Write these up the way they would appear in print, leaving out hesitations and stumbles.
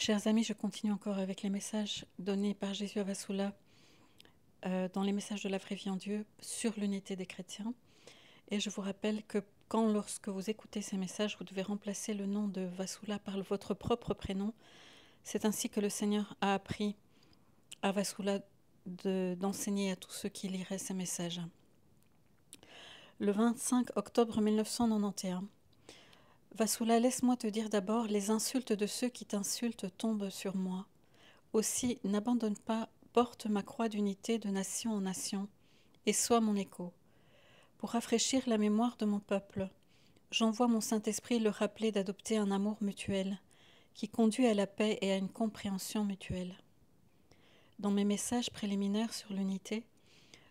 Chers amis, je continue encore avec les messages donnés par Jésus à Vassula dans les messages de la vraie vie en Dieu sur l'unité des chrétiens. Et je vous rappelle que lorsque vous écoutez ces messages, vous devez remplacer le nom de Vassula par votre propre prénom. C'est ainsi que le Seigneur a appris à Vassula d'enseigner à tous ceux qui liraient ces messages. Le 25 octobre 1991. Vassula, laisse-moi te dire d'abord, les insultes de ceux qui t'insultent tombent sur moi. Aussi, n'abandonne pas, porte ma croix d'unité de nation en nation, et sois mon écho. Pour rafraîchir la mémoire de mon peuple, j'envoie mon Saint-Esprit le rappeler d'adopter un amour mutuel, qui conduit à la paix et à une compréhension mutuelle. Dans mes messages préliminaires sur l'unité,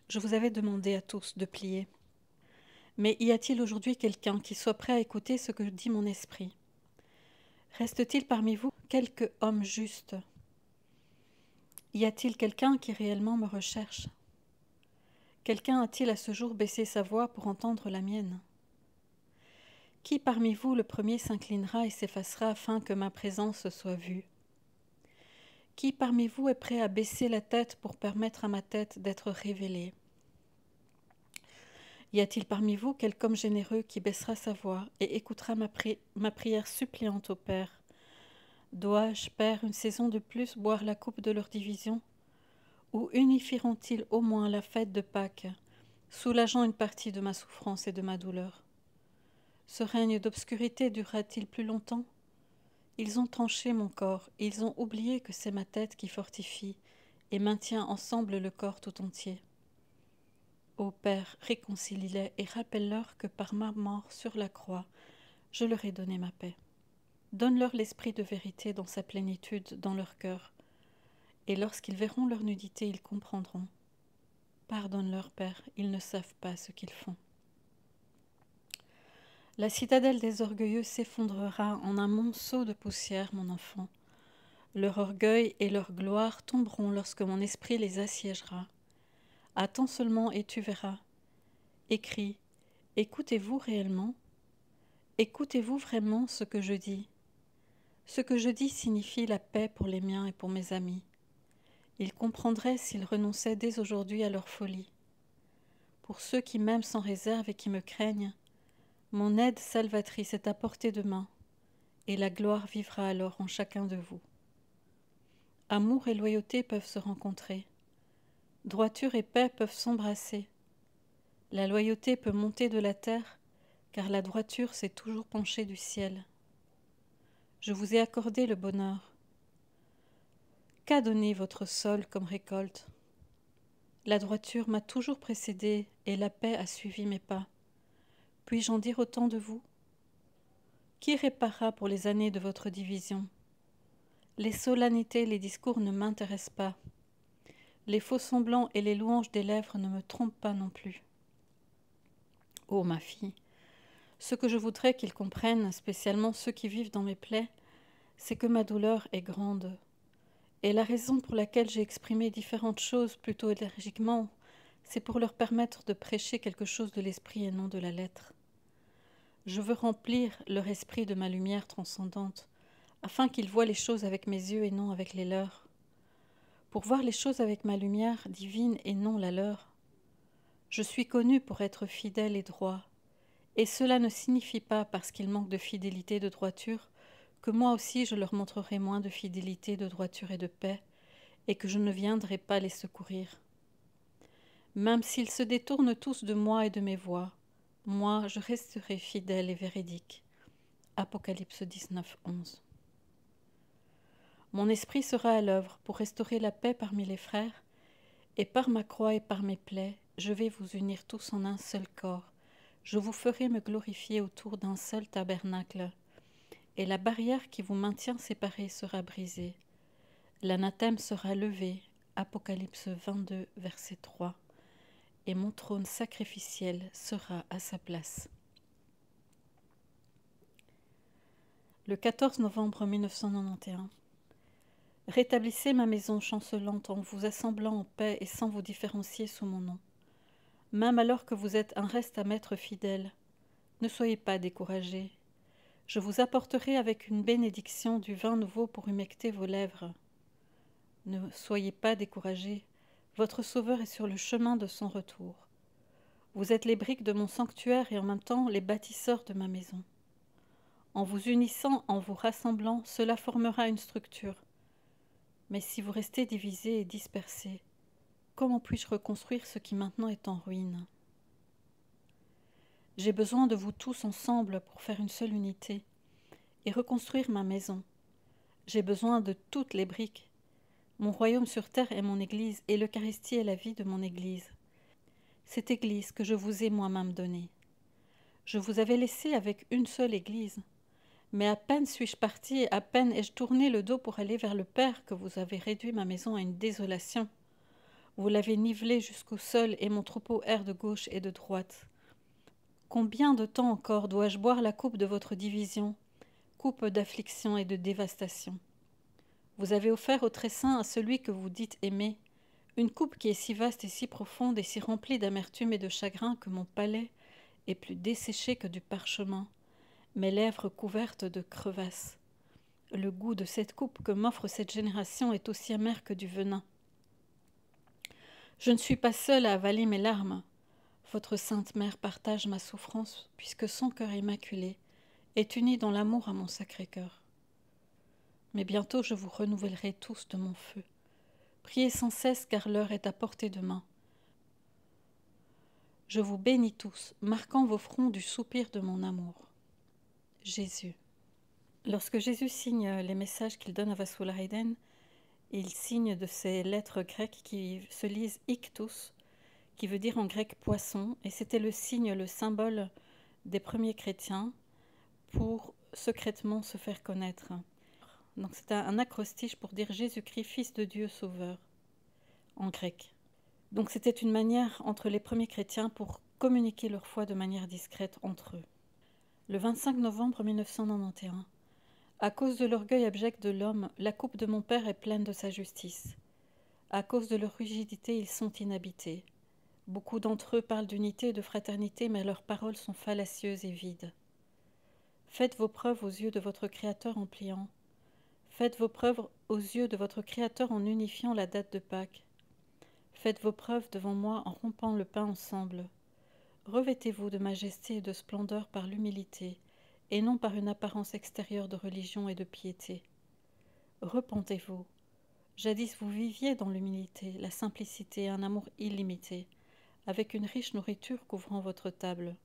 je vous avais demandé à tous de plier. Mais y a-t-il aujourd'hui quelqu'un qui soit prêt à écouter ce que dit mon esprit? Reste-t-il parmi vous quelque homme juste? Y a-t-il quelqu'un qui réellement me recherche? Quelqu'un a-t-il à ce jour baissé sa voix pour entendre la mienne? Qui parmi vous le premier s'inclinera et s'effacera afin que ma présence soit vue? Qui parmi vous est prêt à baisser la tête pour permettre à ma tête d'être révélée? Y a-t-il parmi vous quelque homme généreux qui baissera sa voix et écoutera ma prière suppliante au Père? Dois-je, Père, une saison de plus boire la coupe de leur division? Ou unifieront-ils au moins la fête de Pâques, soulageant une partie de ma souffrance et de ma douleur? Ce règne d'obscurité durera-t-il plus longtemps? Ils ont tranché mon corps, ils ont oublié que c'est ma tête qui fortifie et maintient ensemble le corps tout entier. Ô Père, réconcilie-les et rappelle-leur que par ma mort sur la croix, je leur ai donné ma paix. Donne-leur l'esprit de vérité dans sa plénitude dans leur cœur, et lorsqu'ils verront leur nudité, ils comprendront. Pardonne-leur, Père, ils ne savent pas ce qu'ils font. La citadelle des orgueilleux s'effondrera en un monceau de poussière, mon enfant. Leur orgueil et leur gloire tomberont lorsque mon esprit les assiégera. Attends seulement et tu verras. Écris, écoutez-vous réellement? Écoutez-vous vraiment ce que je dis? Ce que je dis signifie la paix pour les miens et pour mes amis. Ils comprendraient s'ils renonçaient dès aujourd'hui à leur folie. Pour ceux qui m'aiment sans réserve et qui me craignent, mon aide salvatrice est à portée de main, et la gloire vivra alors en chacun de vous. Amour et loyauté peuvent se rencontrer. Droiture et paix peuvent s'embrasser. La loyauté peut monter de la terre, car la droiture s'est toujours penchée du ciel. Je vous ai accordé le bonheur. Qu'a donné votre sol comme récolte? La droiture m'a toujours précédé et la paix a suivi mes pas. Puis-je en dire autant de vous? Qui réparera pour les années de votre division? Les solennités et les discours ne m'intéressent pas. Les faux semblants et les louanges des lèvres ne me trompent pas non plus. Ô ma fille, ce que je voudrais qu'ils comprennent, spécialement ceux qui vivent dans mes plaies, c'est que ma douleur est grande. Et la raison pour laquelle j'ai exprimé différentes choses plutôt énergiquement, c'est pour leur permettre de prêcher quelque chose de l'esprit et non de la lettre. Je veux remplir leur esprit de ma lumière transcendante, afin qu'ils voient les choses avec mes yeux et non avec les leurs. Pour voir les choses avec ma lumière divine et non la leur. Je suis connu pour être fidèle et droit, et cela ne signifie pas, parce qu'ils manquent de fidélité et de droiture, que moi aussi je leur montrerai moins de fidélité, de droiture et de paix, et que je ne viendrai pas les secourir. Même s'ils se détournent tous de moi et de mes voies, moi je resterai fidèle et véridique. Apocalypse 19, 11. Mon esprit sera à l'œuvre pour restaurer la paix parmi les frères, et par ma croix et par mes plaies, je vais vous unir tous en un seul corps. Je vous ferai me glorifier autour d'un seul tabernacle, et la barrière qui vous maintient séparés sera brisée. L'anathème sera levé, Apocalypse 22, verset 3, et mon trône sacrificiel sera à sa place. Le 14 novembre 1991. Rétablissez ma maison chancelante en vous assemblant en paix et sans vous différencier sous mon nom. Même alors que vous êtes un reste à m'être fidèle, ne soyez pas découragés. Je vous apporterai avec une bénédiction du vin nouveau pour humecter vos lèvres. Ne soyez pas découragés, votre Sauveur est sur le chemin de son retour. Vous êtes les briques de mon sanctuaire et en même temps les bâtisseurs de ma maison. En vous unissant, en vous rassemblant, cela formera une structure. Mais si vous restez divisés et dispersés, comment puis-je reconstruire ce qui maintenant est en ruine? J'ai besoin de vous tous ensemble pour faire une seule unité et reconstruire ma maison. J'ai besoin de toutes les briques. Mon royaume sur terre est mon Église et l'Eucharistie est la vie de mon Église. Cette Église que je vous ai moi-même donnée. Je vous avais laissé avec une seule Église. Mais à peine suis-je partie, à peine ai-je tourné le dos pour aller vers le Père que vous avez réduit ma maison à une désolation. Vous l'avez nivelée jusqu'au sol et mon troupeau erre de gauche et de droite. Combien de temps encore dois-je boire la coupe de votre division, coupe d'affliction et de dévastation? Vous avez offert au Très Saint à celui que vous dites aimer, une coupe qui est si vaste et si profonde et si remplie d'amertume et de chagrin que mon palais est plus desséché que du parchemin, mes lèvres couvertes de crevasses. Le goût de cette coupe que m'offre cette génération est aussi amer que du venin. Je ne suis pas seule à avaler mes larmes. Votre Sainte Mère partage ma souffrance, puisque son cœur immaculé est uni dans l'amour à mon Sacré-Cœur. Mais bientôt je vous renouvellerai tous de mon feu. Priez sans cesse, car l'heure est à portée de main. Je vous bénis tous, marquant vos fronts du soupir de mon amour. Jésus. Lorsque Jésus signe les messages qu'il donne à Vasulaiden, il signe de ces lettres grecques qui se lisent ictus, qui veut dire en grec poisson, et c'était le signe, le symbole des premiers chrétiens pour secrètement se faire connaître. Donc c'est un acrostiche pour dire Jésus-Christ, Fils de Dieu, Sauveur, en grec. Donc c'était une manière entre les premiers chrétiens pour communiquer leur foi de manière discrète entre eux. Le 25 novembre 1991, à cause de l'orgueil abject de l'homme, la coupe de mon Père est pleine de sa justice. À cause de leur rigidité, ils sont inhabités. Beaucoup d'entre eux parlent d'unité et de fraternité, mais leurs paroles sont fallacieuses et vides. Faites vos preuves aux yeux de votre Créateur en pliant. Faites vos preuves aux yeux de votre Créateur en unifiant la date de Pâques. Faites vos preuves devant moi en rompant le pain ensemble. Revêtez-vous de majesté et de splendeur par l'humilité, et non par une apparence extérieure de religion et de piété. Repentez-vous. Jadis vous viviez dans l'humilité, la simplicité et un amour illimité, avec une riche nourriture couvrant votre table.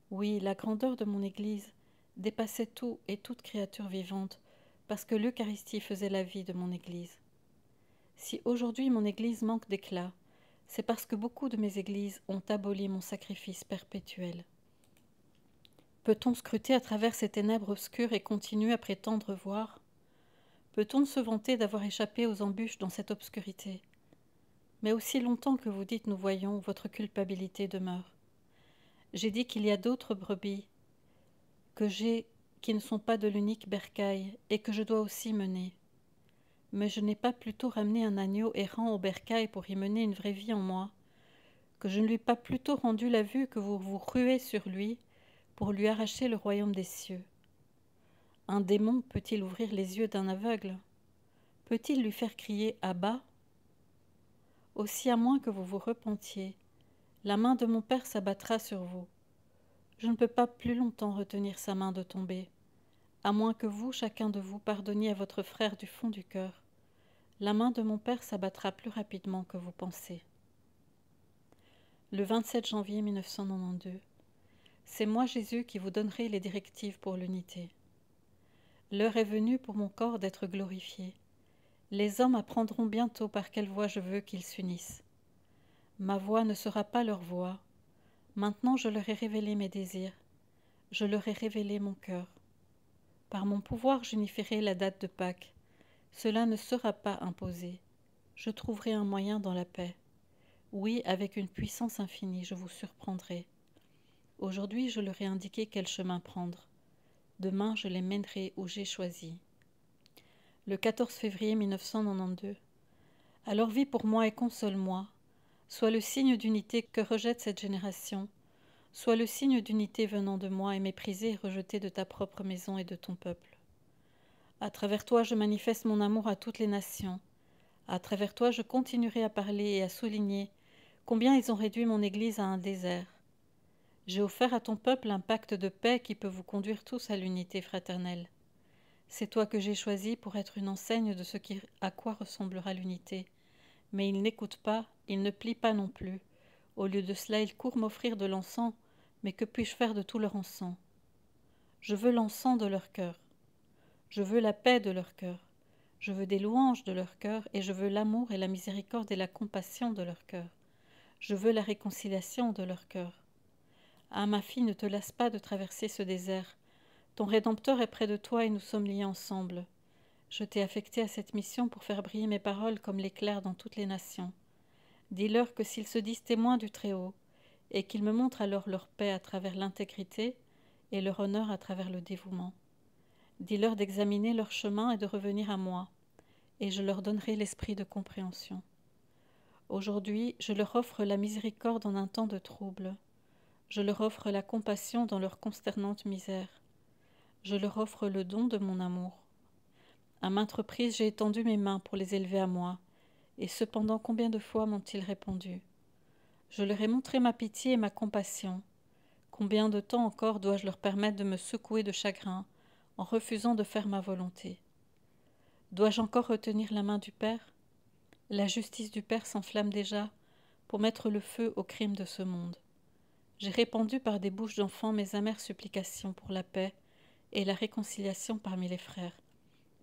Oui, la grandeur de mon Église dépassait tout et toute créature vivante, parce que l'Eucharistie faisait la vie de mon Église. Si aujourd'hui mon Église manque d'éclat, c'est parce que beaucoup de mes églises ont aboli mon sacrifice perpétuel. Peut-on scruter à travers ces ténèbres obscures et continuer à prétendre voir? Peut-on se vanter d'avoir échappé aux embûches dans cette obscurité? Mais aussi longtemps que vous dites nous voyons, votre culpabilité demeure. J'ai dit qu'il y a d'autres brebis que j'ai qui ne sont pas de l'unique bercail et que je dois aussi mener. Mais je n'ai pas plutôt ramené un agneau errant au bercail pour y mener une vraie vie en moi, que je ne lui ai pas plutôt rendu la vue que vous vous ruez sur lui pour lui arracher le royaume des cieux. Un démon peut-il ouvrir les yeux d'un aveugle? Peut-il lui faire crier « à bas » Aussi à moins que vous vous repentiez, la main de mon Père s'abattra sur vous. Je ne peux pas plus longtemps retenir sa main de tomber, à moins que vous, chacun de vous, pardonniez à votre frère du fond du cœur. La main de mon Père s'abattra plus rapidement que vous pensez. Le 27 janvier 1992. C'est moi, Jésus, qui vous donnerai les directives pour l'unité. L'heure est venue pour mon corps d'être glorifié. Les hommes apprendront bientôt par quelle voie je veux qu'ils s'unissent. Ma voix ne sera pas leur voix. Maintenant je leur ai révélé mes désirs. Je leur ai révélé mon cœur. Par mon pouvoir j'unifierai la date de Pâques. Cela ne sera pas imposé. Je trouverai un moyen dans la paix. Oui, avec une puissance infinie, je vous surprendrai. Aujourd'hui, je leur ai indiqué quel chemin prendre. Demain, je les mènerai où j'ai choisi. Le 14 février 1992. Alors vis pour moi et console-moi. Sois le signe d'unité que rejette cette génération. sois le signe d'unité venant de moi et méprisé et rejeté de ta propre maison et de ton peuple. À travers toi, je manifeste mon amour à toutes les nations. À travers toi, je continuerai à parler et à souligner combien ils ont réduit mon Église à un désert. J'ai offert à ton peuple un pacte de paix qui peut vous conduire tous à l'unité fraternelle. C'est toi que j'ai choisi pour être une enseigne de à quoi ressemblera l'unité. Mais ils n'écoutent pas, ils ne plient pas non plus. Au lieu de cela, ils courent m'offrir de l'encens, mais que puis-je faire de tout leur encens? Je veux l'encens de leur cœur. Je veux la paix de leur cœur. Je veux des louanges de leur cœur, et je veux l'amour et la miséricorde et la compassion de leur cœur. Je veux la réconciliation de leur cœur. Ah, ma fille, ne te lasse pas de traverser ce désert. Ton Rédempteur est près de toi et nous sommes liés ensemble. Je t'ai affecté à cette mission pour faire briller mes paroles comme l'éclair dans toutes les nations. Dis-leur que s'ils se disent témoins du Très-Haut, et qu'ils me montrent alors leur paix à travers l'intégrité et leur honneur à travers le dévouement. Dis-leur d'examiner leur chemin et de revenir à moi, et je leur donnerai l'esprit de compréhension. Aujourd'hui, je leur offre la miséricorde en un temps de trouble. Je leur offre la compassion dans leur consternante misère. Je leur offre le don de mon amour. À maintes reprises, j'ai étendu mes mains pour les élever à moi, et cependant combien de fois m'ont-ils répondu? Je leur ai montré ma pitié et ma compassion. Combien de temps encore dois-je leur permettre de me secouer de chagrin en refusant de faire ma volonté? Dois-je encore retenir la main du Père? La justice du Père s'enflamme déjà pour mettre le feu aux crimes de ce monde. J'ai répandu par des bouches d'enfants mes amères supplications pour la paix et la réconciliation parmi les frères.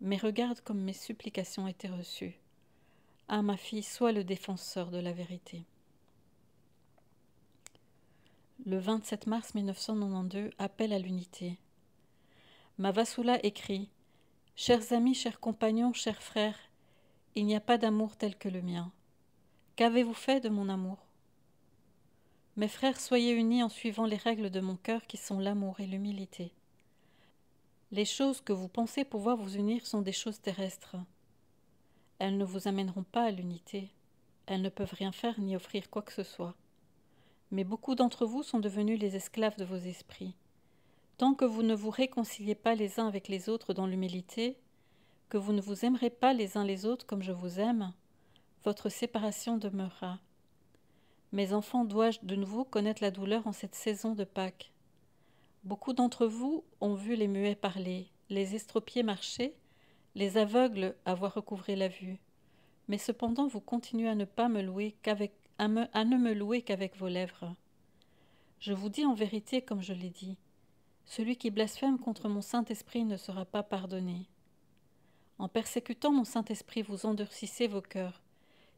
Mais regarde comme mes supplications étaient reçues. Ah, ma fille, sois le défenseur de la vérité. Le 27 mars 1992, appel à l'unité. Ma Vassoula écrit « Chers amis, chers compagnons, chers frères, il n'y a pas d'amour tel que le mien. Qu'avez-vous fait de mon amour? Mes frères, soyez unis en suivant les règles de mon cœur qui sont l'amour et l'humilité. Les choses que vous pensez pouvoir vous unir sont des choses terrestres. Elles ne vous amèneront pas à l'unité. Elles ne peuvent rien faire ni offrir quoi que ce soit. Mais beaucoup d'entre vous sont devenus les esclaves de vos esprits. Tant que vous ne vous réconciliez pas les uns avec les autres dans l'humilité, que vous ne vous aimerez pas les uns les autres comme je vous aime, votre séparation demeurera. Mes enfants, dois-je de nouveau connaître la douleur en cette saison de Pâques? Beaucoup d'entre vous ont vu les muets parler, les estropiés marcher, les aveugles avoir recouvré la vue. Mais cependant vous continuez à ne me louer qu'avec vos lèvres. Je vous dis en vérité comme je l'ai dit, celui qui blasphème contre mon Saint-Esprit ne sera pas pardonné. En persécutant mon Saint-Esprit, vous endurcissez vos cœurs.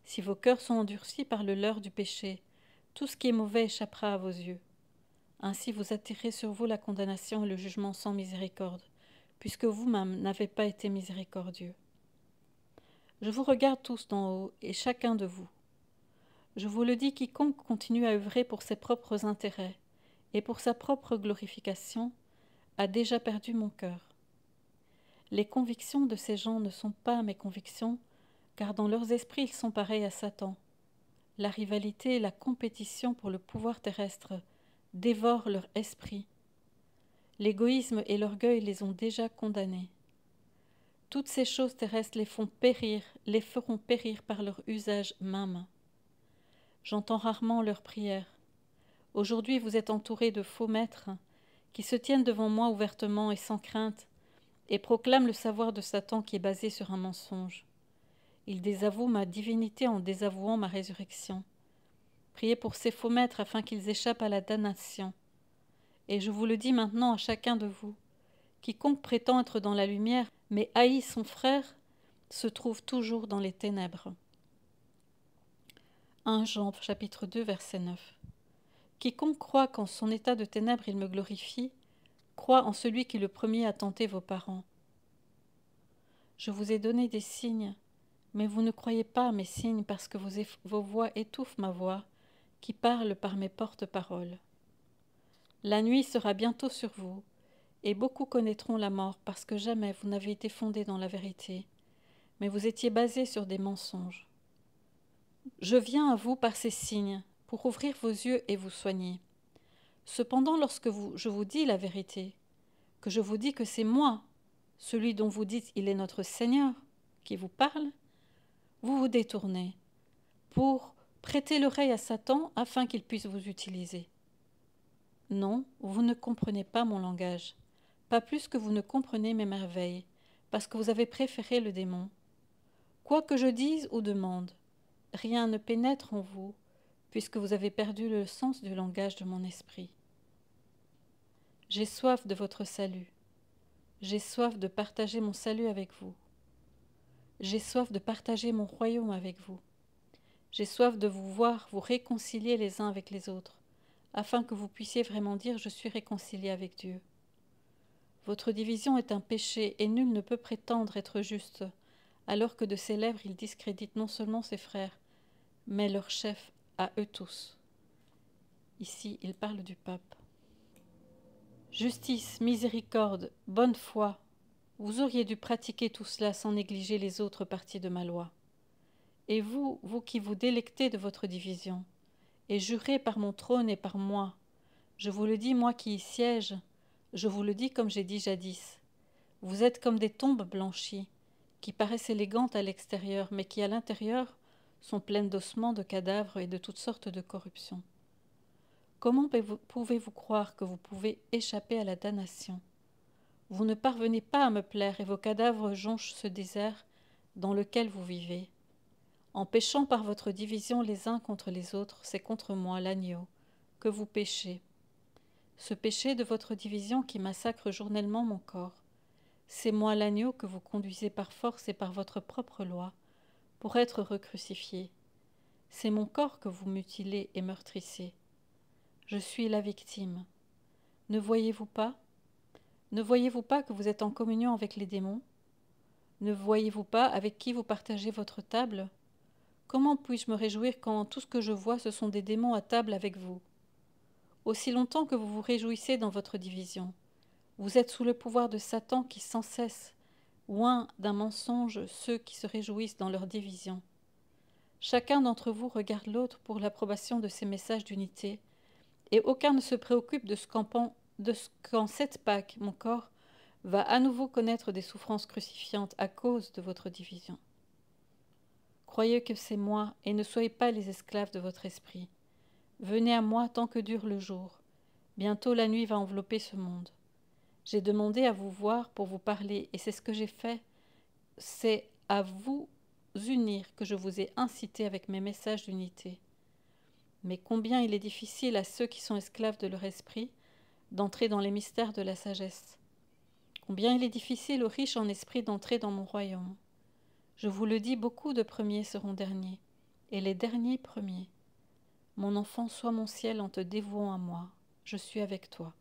Si vos cœurs sont endurcis par le leurre du péché, tout ce qui est mauvais échappera à vos yeux. Ainsi vous attirez sur vous la condamnation et le jugement sans miséricorde, puisque vous-même n'avez pas été miséricordieux. Je vous regarde tous d'en haut, et chacun de vous. Je vous le dis, quiconque continue à œuvrer pour ses propres intérêts et pour sa propre glorification a déjà perdu mon cœur. Les convictions de ces gens ne sont pas mes convictions, car dans leurs esprits ils sont pareils à Satan. La rivalité et la compétition pour le pouvoir terrestre dévorent leur esprit. L'égoïsme et l'orgueil les ont déjà condamnés. Toutes ces choses terrestres les feront périr par leur usage même. J'entends rarement leurs prières. Aujourd'hui vous êtes entourés de faux maîtres qui se tiennent devant moi ouvertement et sans crainte et proclament le savoir de Satan qui est basé sur un mensonge. Ils désavouent ma divinité en désavouant ma résurrection. Priez pour ces faux maîtres afin qu'ils échappent à la damnation. Et je vous le dis maintenant à chacun de vous, quiconque prétend être dans la lumière mais haït son frère se trouve toujours dans les ténèbres. 1 Jean chapitre 2 verset 9. Quiconque croit qu'en son état de ténèbres il me glorifie, croit en celui qui le premier a tenté vos parents. Je vous ai donné des signes, mais vous ne croyez pas à mes signes parce que vos voix étouffent ma voix, qui parle par mes porte-paroles. La nuit sera bientôt sur vous, et beaucoup connaîtront la mort parce que jamais vous n'avez été fondés dans la vérité, mais vous étiez basés sur des mensonges. Je viens à vous par ces signes, pour ouvrir vos yeux et vous soigner. Cependant, lorsque je vous dis la vérité, que je vous dis que c'est moi, celui dont vous dites il est notre Seigneur, qui vous parle, vous vous détournez pour prêter l'oreille à Satan afin qu'il puisse vous utiliser. Non, vous ne comprenez pas mon langage, pas plus que vous ne comprenez mes merveilles, parce que vous avez préféré le démon. Quoi que je dise ou demande, rien ne pénètre en vous, puisque vous avez perdu le sens du langage de mon esprit. J'ai soif de votre salut. J'ai soif de partager mon salut avec vous. J'ai soif de partager mon royaume avec vous. J'ai soif de vous voir vous réconcilier les uns avec les autres, afin que vous puissiez vraiment dire « Je suis réconcilié avec Dieu ». Votre division est un péché et nul ne peut prétendre être juste, alors que de ses lèvres il discrédite non seulement ses frères, mais leur chef à eux tous. Ici, il parle du pape. Justice, miséricorde, bonne foi, vous auriez dû pratiquer tout cela sans négliger les autres parties de ma loi. Et vous, vous qui vous délectez de votre division, et jurez par mon trône et par moi, je vous le dis, moi qui y siège, je vous le dis comme j'ai dit jadis, vous êtes comme des tombes blanchies, qui paraissent élégantes à l'extérieur, mais qui à l'intérieur sont pleines d'ossements, de cadavres et de toutes sortes de corruptions. Comment pouvez-vous croire que vous pouvez échapper à la damnation? Vous ne parvenez pas à me plaire et vos cadavres jonchent ce désert dans lequel vous vivez. En péchant par votre division les uns contre les autres, c'est contre moi, l'agneau, que vous péchez. Ce péché de votre division qui massacre journellement mon corps, c'est moi l'agneau que vous conduisez par force et par votre propre loi, pour être recrucifié. C'est mon corps que vous mutilez et meurtrissez. Je suis la victime. Ne voyez-vous pas? Ne voyez-vous pas que vous êtes en communion avec les démons? Ne voyez-vous pas avec qui vous partagez votre table? Comment puis-je me réjouir quand tout ce que je vois ce sont des démons à table avec vous? Aussi longtemps que vous vous réjouissez dans votre division, vous êtes sous le pouvoir de Satan qui sans cesse oint d'un mensonge ceux qui se réjouissent dans leur division. Chacun d'entre vous regarde l'autre pour l'approbation de ses messages d'unité, et aucun ne se préoccupe de ce qu'en cette Pâque, mon corps va à nouveau connaître des souffrances crucifiantes à cause de votre division. Croyez que c'est moi, et ne soyez pas les esclaves de votre esprit. Venez à moi tant que dure le jour. Bientôt la nuit va envelopper ce monde. J'ai demandé à vous voir pour vous parler, et c'est ce que j'ai fait. C'est à vous unir que je vous ai incité avec mes messages d'unité. Mais combien il est difficile à ceux qui sont esclaves de leur esprit d'entrer dans les mystères de la sagesse. Combien il est difficile aux riches en esprit d'entrer dans mon royaume. Je vous le dis, beaucoup de premiers seront derniers, et les derniers premiers. Mon enfant, sois mon ciel en te dévouant à moi. Je suis avec toi.